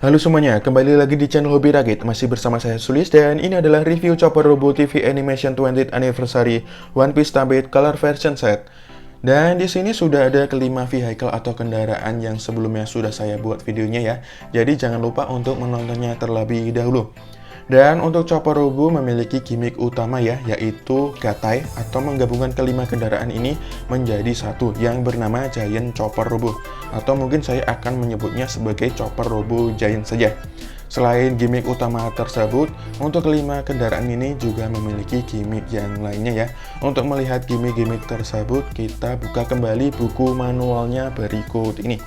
Halo semuanya, kembali lagi di channel Hobi Rakit. Masih bersama saya Sulis dan ini adalah review Chopper Robo TV Animation 20th Anniversary One Piece Stampede Color Version Set. Dan di sini sudah ada kelima vehicle atau kendaraan yang sebelumnya sudah saya buat videonya ya. Jadi jangan lupa untuk menontonnya terlebih dahulu. Dan untuk Chopper Robo memiliki gimmick utama ya, yaitu gatai atau menggabungkan kelima kendaraan ini menjadi satu yang bernama Giant Chopper Robo. Atau mungkin saya akan menyebutnya sebagai Chopper Robo Giant saja. Selain gimmick utama tersebut, untuk kelima kendaraan ini juga memiliki gimmick yang lainnya ya. Untuk melihat gimmick-gimmick tersebut, kita buka kembali buku manualnya berikut ini.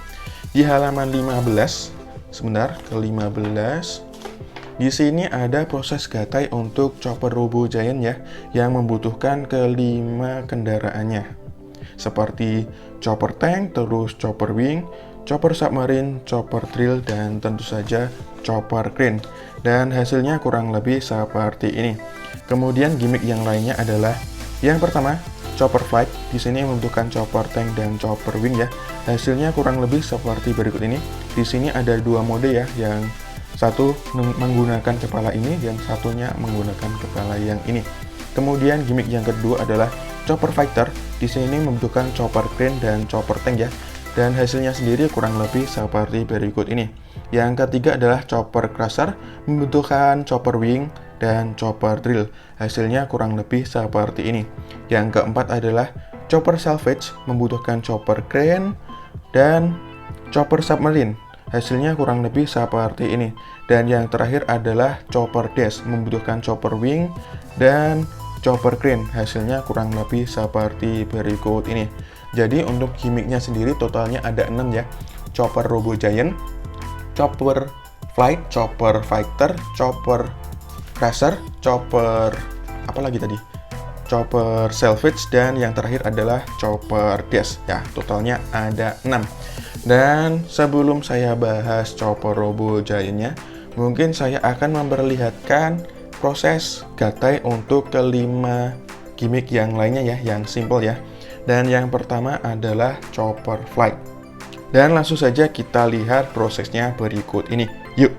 Di halaman 15, sebentar, ke 15. Di sini ada proses gatai untuk Chopper Robo Giant ya, yang membutuhkan kelima kendaraannya. Seperti Chopper Tank, terus Chopper Wing, Chopper Submarine, Chopper Drill, dan tentu saja Chopper Crane. Dan hasilnya kurang lebih seperti ini. Kemudian gimmick yang lainnya adalah yang pertama, Chopper Flight. Di sini membutuhkan Chopper Tank dan Chopper Wing ya. Hasilnya kurang lebih seperti berikut ini. Di sini ada dua mode ya, yang satu menggunakan kepala ini, yang satunya menggunakan kepala yang ini. Kemudian gimmick yang kedua adalah Chopper Fighter. Di sini membutuhkan Chopper Crane dan Chopper Tank ya. Dan hasilnya sendiri kurang lebih seperti berikut ini. Yang ketiga adalah Chopper Crusher, membutuhkan Chopper Wing dan Chopper Drill. Hasilnya kurang lebih seperti ini. Yang keempat adalah Chopper Salvage, membutuhkan Chopper Crane dan Chopper Submarine. Hasilnya kurang lebih seperti ini. Dan yang terakhir adalah Chopper Dash, membutuhkan Chopper Wing dan Chopper Crane. Hasilnya kurang lebih seperti berikut ini. Jadi untuk gimmicknya sendiri totalnya ada 6 ya. Chopper Robo Giant, Chopper Flight, Chopper Fighter, Chopper Crusher, Chopper apa lagi tadi? Chopper Salvage, dan yang terakhir adalah Chopper Dash. Ya, totalnya ada 6. Dan sebelum saya bahas Chopper Robo Giant-nya, mungkin saya akan memperlihatkan proses gatai untuk kelima gimmick yang lainnya ya, yang simple ya. Dan yang pertama adalah Chopper Flight. Dan langsung saja kita lihat prosesnya berikut ini. Yuk!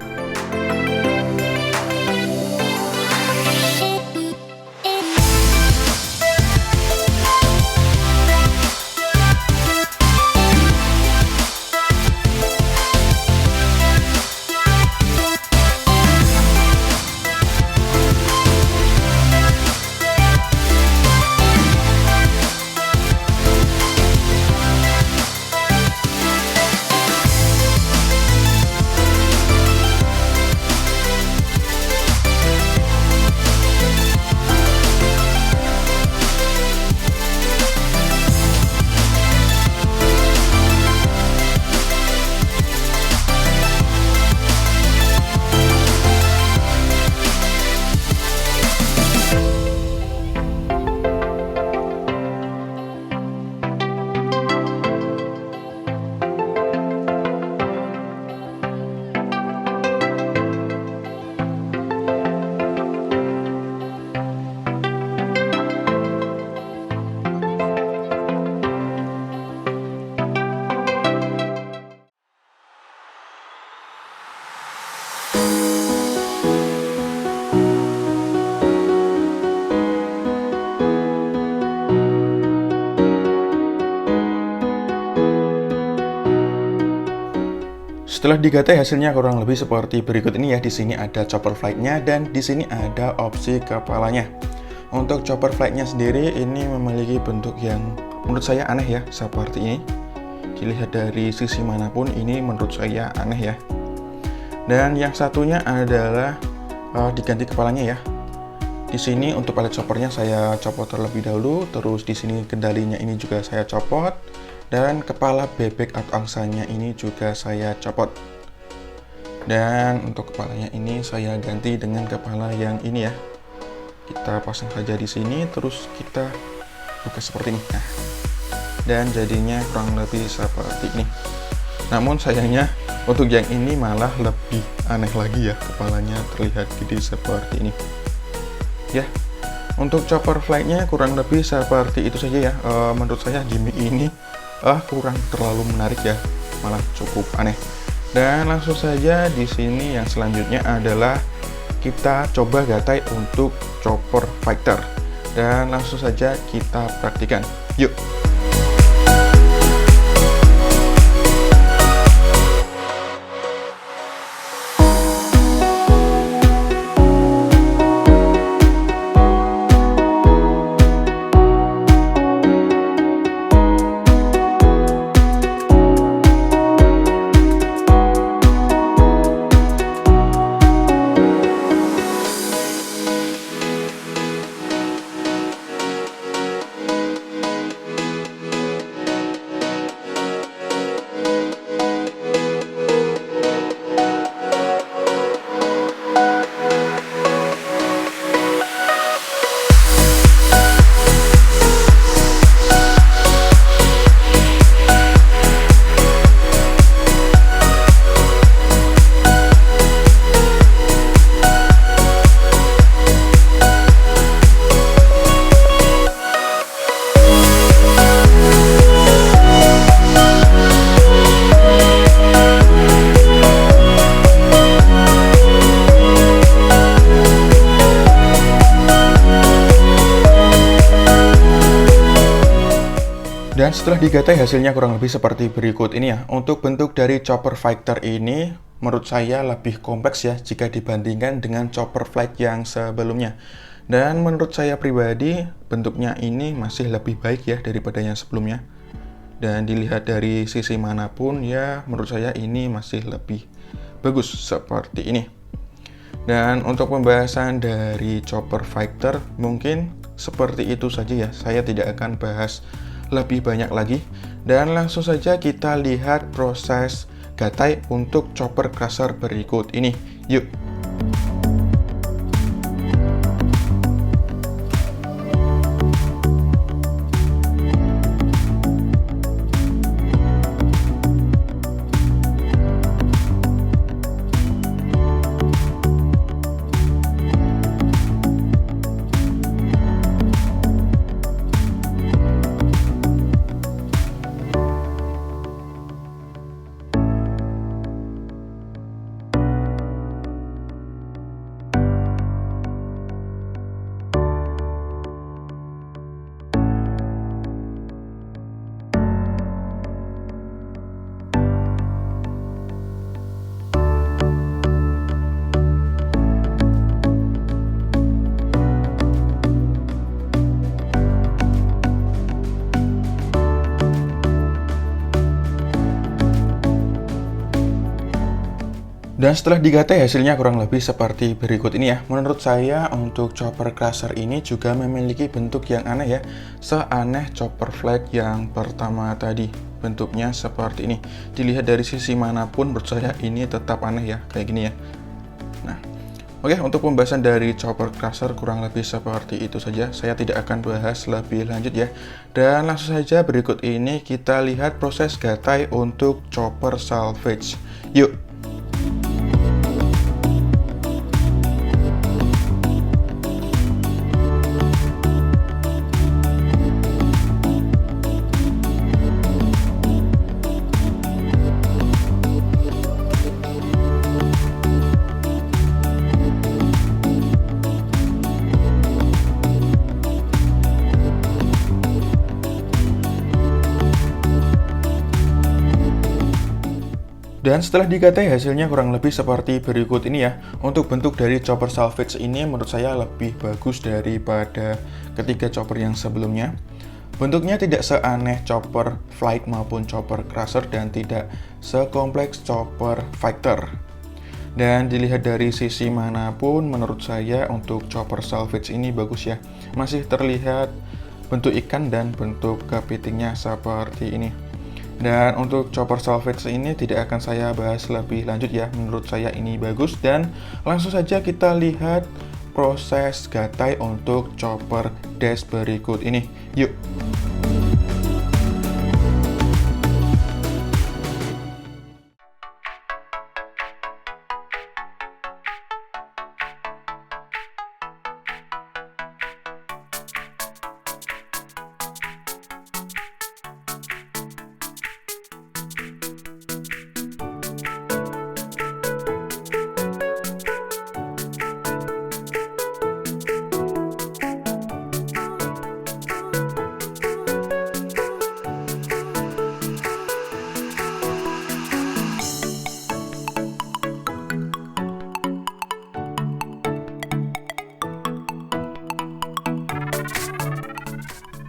Setelah digatai hasilnya kurang lebih seperti berikut ini ya. Di sini ada Chopper Flight-nya dan di sini ada opsi kepalanya. Untuk Chopper Flight-nya sendiri ini memiliki bentuk yang menurut saya aneh ya, seperti ini. Dilihat dari sisi manapun ini menurut saya aneh ya. Dan yang satunya adalah diganti kepalanya ya. Di sini untuk palet choppernya saya copot terlebih dahulu, terus di sini kendalinya ini juga saya copot. Dan kepala bebek atau angsanya ini juga saya copot. Dan untuk kepalanya ini saya ganti dengan kepala yang ini ya. Kita pasang saja di sini, terus kita buka seperti ini. Nah, dan jadinya kurang lebih seperti ini. Namun sayangnya untuk yang ini malah lebih aneh lagi ya, kepalanya terlihat gede seperti ini. Ya, untuk Chopper Flight-nya kurang lebih seperti itu saja ya. Menurut saya gimmick ini kurang terlalu menarik ya, malah cukup aneh. Dan langsung saja di sini yang selanjutnya adalah kita coba gatai untuk chopper fighter. Dan langsung saja kita praktikan. Yuk! Dan setelah digatai hasilnya kurang lebih seperti berikut ini ya. Untuk bentuk dari chopper fighter ini menurut saya lebih kompleks ya jika dibandingkan dengan chopper fight yang sebelumnya. Dan menurut saya pribadi bentuknya ini masih lebih baik ya daripada yang sebelumnya. Dan dilihat dari sisi manapun ya menurut saya ini masih lebih bagus seperti ini. Dan untuk pembahasan dari chopper fighter mungkin seperti itu saja ya. Saya tidak akan bahas lebih banyak lagi, dan langsung saja kita lihat proses gatai untuk chopper crusher berikut ini. Yuk! Dan setelah digatai hasilnya kurang lebih seperti berikut ini ya. Menurut saya untuk chopper crusher ini juga memiliki bentuk yang aneh ya. Seaneh chopper flag yang pertama tadi. Bentuknya seperti ini. Dilihat dari sisi manapun menurut saya ini tetap aneh ya, kayak gini ya. Nah, oke, untuk pembahasan dari chopper crusher kurang lebih seperti itu saja. Saya tidak akan bahas lebih lanjut ya. Dan langsung saja berikut ini kita lihat proses gatai untuk chopper salvage. Yuk! Dan setelah digatai hasilnya kurang lebih seperti berikut ini ya. Untuk bentuk dari chopper salvage ini menurut saya lebih bagus daripada ketiga chopper yang sebelumnya. Bentuknya tidak seaneh chopper flight maupun chopper crusher dan tidak sekompleks chopper fighter. Dan dilihat dari sisi manapun menurut saya untuk chopper salvage ini bagus ya. Masih terlihat bentuk ikan dan bentuk kepitingnya seperti ini. Dan untuk chopper salvage ini tidak akan saya bahas lebih lanjut ya. Menurut saya ini bagus, dan langsung saja kita lihat proses gatai untuk chopper dash berikut ini. Yuk!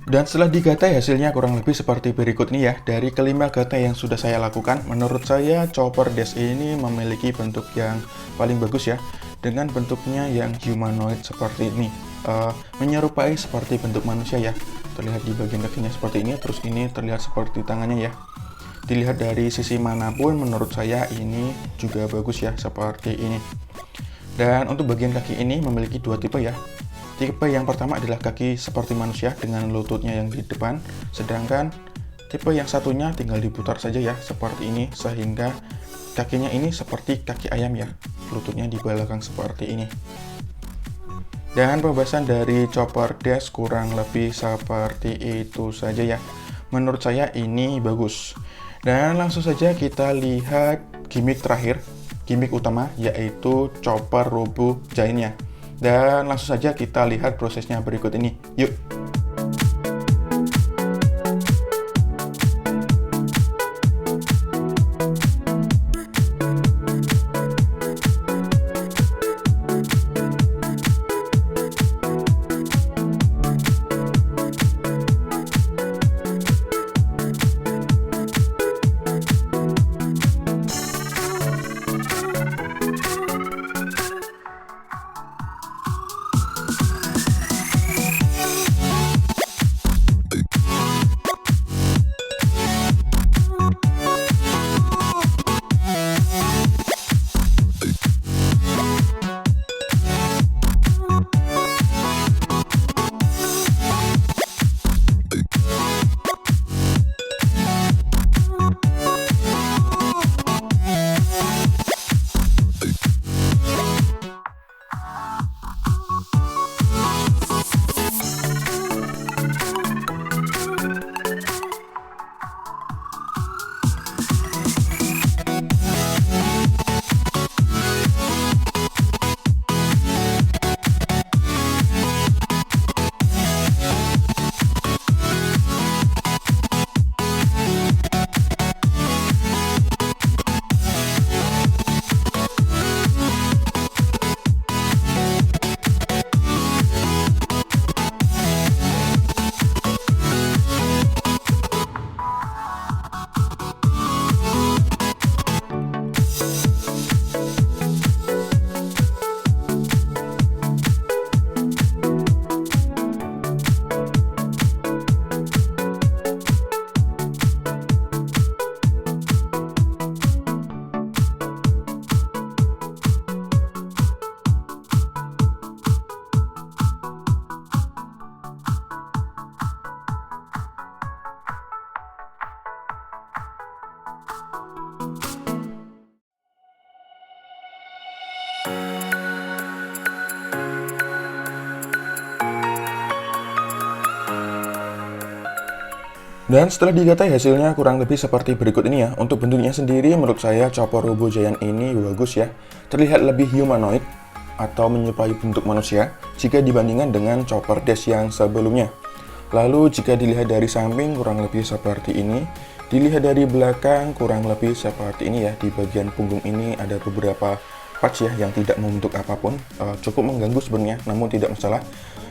Dan setelah digatai hasilnya kurang lebih seperti berikut ini ya. Dari kelima gatai yang sudah saya lakukan, menurut saya chopper dash ini memiliki bentuk yang paling bagus ya. Dengan bentuknya yang humanoid seperti ini, menyerupai seperti bentuk manusia ya. Terlihat di bagian kakinya seperti ini, terus ini terlihat seperti tangannya ya. Dilihat dari sisi manapun menurut saya ini juga bagus ya, seperti ini. Dan untuk bagian kaki ini memiliki dua tipe ya. Tipe yang pertama adalah kaki seperti manusia dengan lututnya yang di depan, sedangkan tipe yang satunya tinggal diputar saja ya, seperti ini, sehingga kakinya ini seperti kaki ayam ya, lututnya di belakang seperti ini. Dan pembahasan dari chopper dash kurang lebih seperti itu saja ya. Menurut saya ini bagus. Dan langsung saja kita lihat gimmick terakhir, gimmick utama, yaitu chopper robo giant-nya. Dan langsung saja kita lihat prosesnya berikut ini. Yuk! Dan setelah digatai hasilnya kurang lebih seperti berikut ini ya. Untuk bentuknya sendiri menurut saya chopper robo giant ini bagus ya. Terlihat lebih humanoid atau menyerupai bentuk manusia jika dibandingkan dengan chopper dash yang sebelumnya. Lalu jika dilihat dari samping kurang lebih seperti ini. Dilihat dari belakang kurang lebih seperti ini ya. Di bagian punggung ini ada beberapa parts ya yang tidak membentuk apapun. Cukup mengganggu sebenarnya, namun tidak masalah.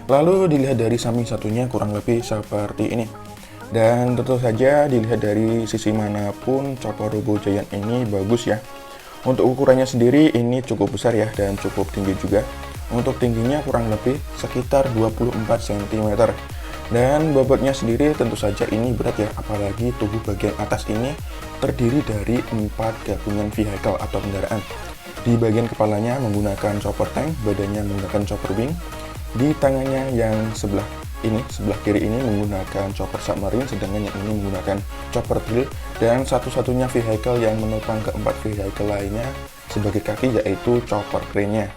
Lalu dilihat dari samping satunya kurang lebih seperti ini. Dan tentu saja dilihat dari sisi manapun chopper robo giant ini bagus ya. Untuk ukurannya sendiri ini cukup besar ya dan cukup tinggi juga. Untuk tingginya kurang lebih sekitar 24 cm. Dan bobotnya sendiri tentu saja ini berat ya, apalagi tubuh bagian atas ini terdiri dari 4 gabungan vehicle atau kendaraan. Di bagian kepalanya menggunakan chopper tank, badannya menggunakan chopper wing. Di tangannya yang sebelah kiri ini menggunakan chopper submarine, sedangkan yang ini menggunakan chopper drill. Dan satu-satunya vehicle yang menopang keempat vehicle lainnya sebagai kaki yaitu chopper crane-nya.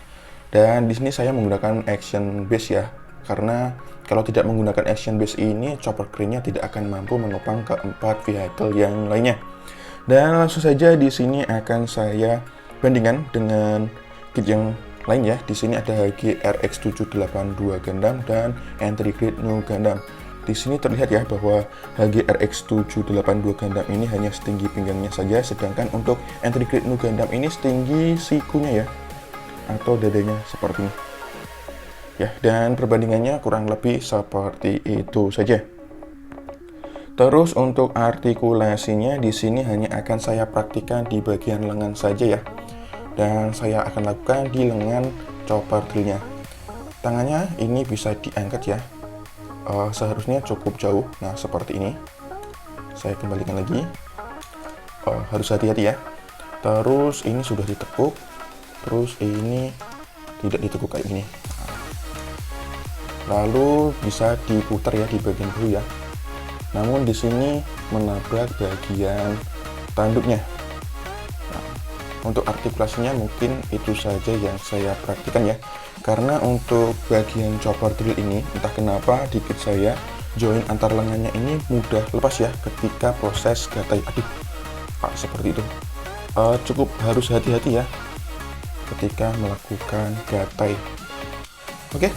Dan di sini saya menggunakan action base ya, karena kalau tidak menggunakan action base ini chopper crane-nya tidak akan mampu menopang keempat vehicle yang lainnya. Dan langsung saja di sini akan saya bandingkan dengan kit yang lain ya. Di sini ada HG RX782 Gundam dan Entry Grade New Gundam. Di sini terlihat ya bahwa HG RX782 Gundam ini hanya setinggi pinggangnya saja, sedangkan untuk Entry Grade New Gundam ini setinggi sikunya ya, atau dadanya seperti ini. Ya, dan perbandingannya kurang lebih seperti itu saja. Terus untuk artikulasinya di sini hanya akan saya praktikkan di bagian lengan saja ya. Dan saya akan lakukan di lengan chopper drillnya. Tangannya ini bisa diangkat ya. Seharusnya cukup jauh. Nah, seperti ini. Saya kembalikan lagi. Harus hati-hati ya. Terus ini sudah ditekuk. Terus ini tidak ditekuk kayak gini. Lalu bisa diputar ya di bagian bulu ya. Namun di sini menabrak bagian tanduknya. Nah, untuk artikulasinya mungkin itu saja yang saya praktikkan ya. Karena untuk bagian chopper drill ini entah kenapa dikit saya join antar lengannya ini mudah lepas ya ketika proses gatai. Seperti itu. Cukup harus hati-hati ya ketika melakukan gatai. Oke.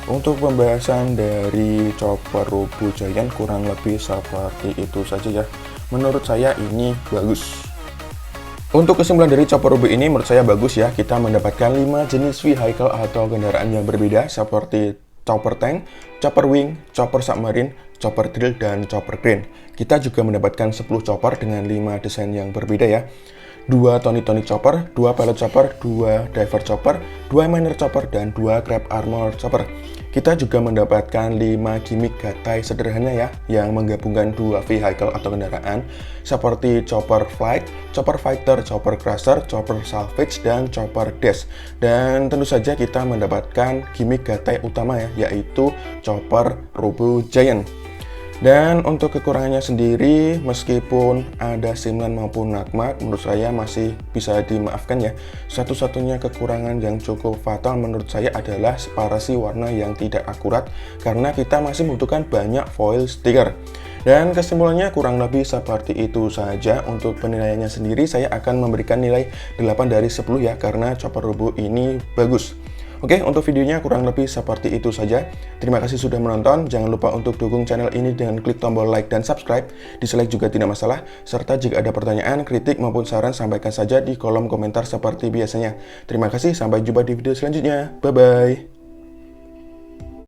Untuk pembahasan dari chopper Robo Giant kurang lebih seperti itu saja ya. Menurut saya ini bagus. Untuk kesimpulan dari chopper Robo ini menurut saya bagus ya. Kita mendapatkan 5 jenis vehicle atau kendaraan yang berbeda seperti chopper tank, chopper wing, chopper submarine, chopper drill, dan chopper crane. Kita juga mendapatkan 10 chopper dengan 5 desain yang berbeda ya. 2 Tony chopper, 2 pilot chopper, 2 diver chopper, 2 miner chopper, dan 2 crab armor chopper. Kita juga mendapatkan 5 gimmick gatai sederhana ya, yang menggabungkan 2 vehicle atau kendaraan seperti chopper flight, chopper fighter, chopper crusher, chopper salvage, dan chopper dash. Dan tentu saja kita mendapatkan gimmick gatai utama ya, yaitu chopper Robo Giant. Dan untuk kekurangannya sendiri, meskipun ada Simlan maupun Nakmak, menurut saya masih bisa dimaafkan ya. Satu-satunya kekurangan yang cukup fatal menurut saya adalah separasi warna yang tidak akurat, karena kita masih membutuhkan banyak foil stiker. Dan kesimpulannya kurang lebih seperti itu saja. Untuk penilaiannya sendiri, saya akan memberikan nilai 8 dari 10 ya, karena chopper Robo ini bagus. Oke, untuk videonya kurang lebih seperti itu saja. Terima kasih sudah menonton. Jangan lupa untuk dukung channel ini dengan klik tombol like dan subscribe. Dislike juga tidak masalah. Serta jika ada pertanyaan, kritik maupun saran, sampaikan saja di kolom komentar seperti biasanya. Terima kasih, sampai jumpa di video selanjutnya. Bye-bye.